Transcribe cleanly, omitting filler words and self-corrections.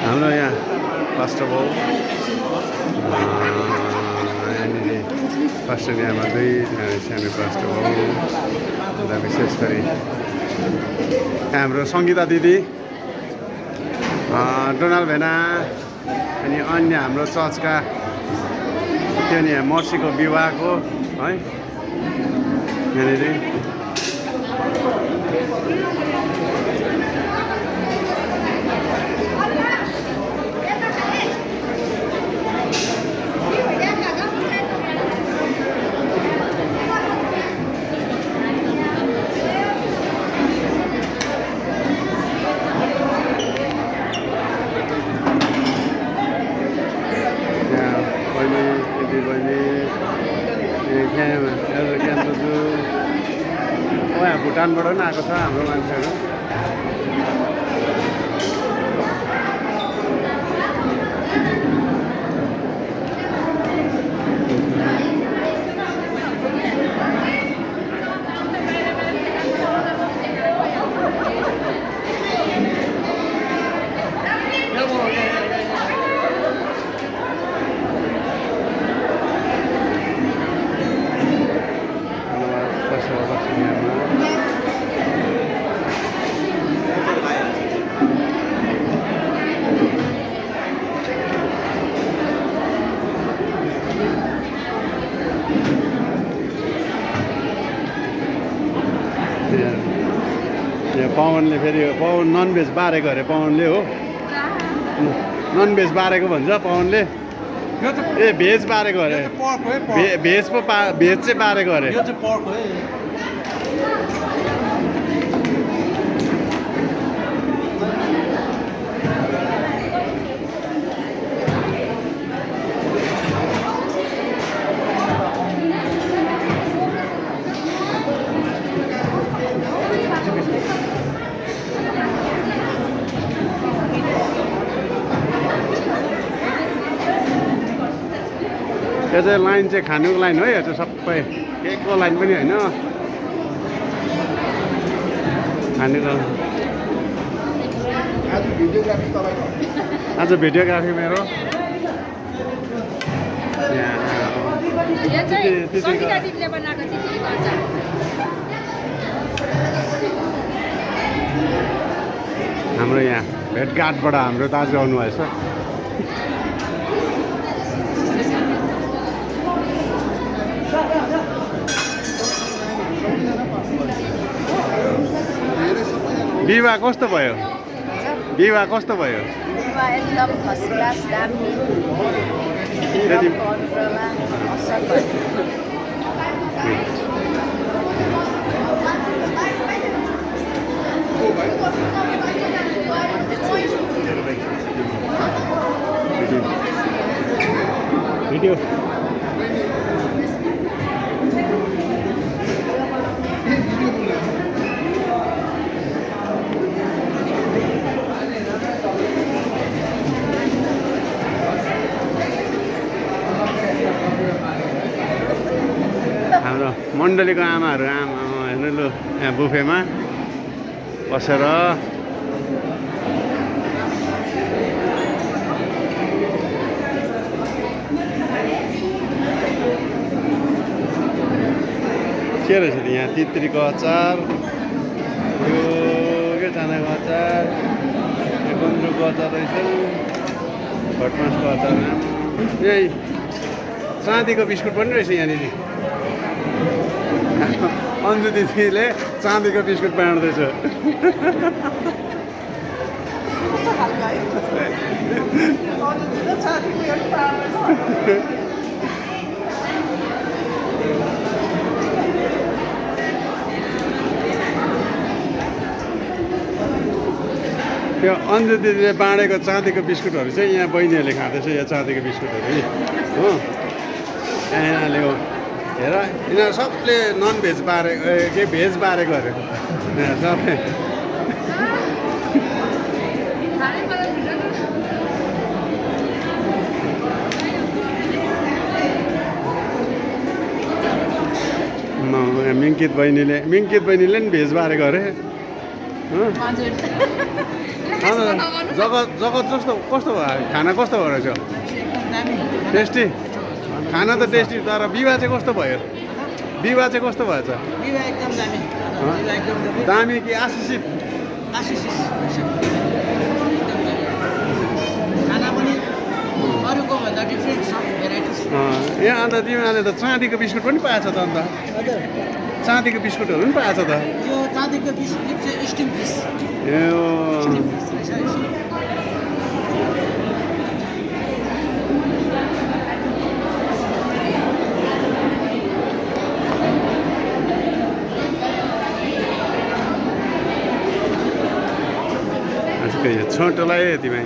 हाम्रो यहाँ first of all यहाँनिर फर्स्ट यहाँमा दुई सानो फर्स्ट अफ अल अन्त विशेष गरी हाम्रो सङ्गीता दिदी डोनाल्ड भेना अनि अन्य हाम्रो चर्चका त्यो नि मर्सीको विवाहको है यहाँनिर भुटानबाट पनि आएको छ हाम्रो मान्छेहरू पवनले फेरि पवन ननभेज बारेको अरे पवनले हो ननभेज बारेको भन्छ पवनले ए भेज बारेको अरे भेज चाहिँ बारेको अरे यो चाहिँ लाइन चाहिँ खानुको लाइन हो यो चाहिँ सबै केकको लाइन पनि होइन खानुको आज भिडियोग्राफी मेरो हाम्रो यहाँ भेटघाटबाट हाम्रो दाजु आउनुभएछ विवाह कस्तो भयो विवाह कस्तो भयो एकदम फर्स्ट क्लास दामी भिडियो हाम्रो मण्डलीको आमाहरू हेर्नु लु यहाँ बुफेमा बसेर के रहेछ त यहाँ तित्रीको अचार यो के चानाको अचार यो गुन्द्रुकको अचार रहेछ भटमासको अचार यही चाँदीको बिस्कुट पनि रहेछ यहाँनिर अन्जु दिदीले चाँदीको बिस्कुट बाँड्दैछ त्यो अन्जु दिदीले बाँडेको चाँदीको बिस्कुटहरू चाहिँ यहाँ बहिनीहरूले खाँदैछ यहाँ चाँदीको बिस्कुटहरू हो यहाँले हो हेर यिनीहरू सबले नन भेज बारेको के भेज बारेको अरे सबै मिङ्कित बहिनीले नि भेज बारेको अरे जगत जगत जस्तो कस्तो भयो खाना कस्तो भयो रहेछ एकदम दामी टेस्टी खाना त टेस्टी तर विवाह चाहिँ कस्तो भयो विवाह चाहिँ कस्तो भएछ विवाह एकदम दामी विवाह एकदम दामी दामी कि आशिषित आशिष खाना पनि अरूको भन्दा डिफ्रेन्ट छ भेराइटिज यहाँ अन्त तिमीहरूले त चाँदीको बिस्कुट पनि पाएछ त अन्त हजुर चाँदीको बिस्कुटहरू पनि पाएछ त यो चाँदीको बिस्कुट चाहिँ स्टिम फिस ए छोटो लाग्यो तिमी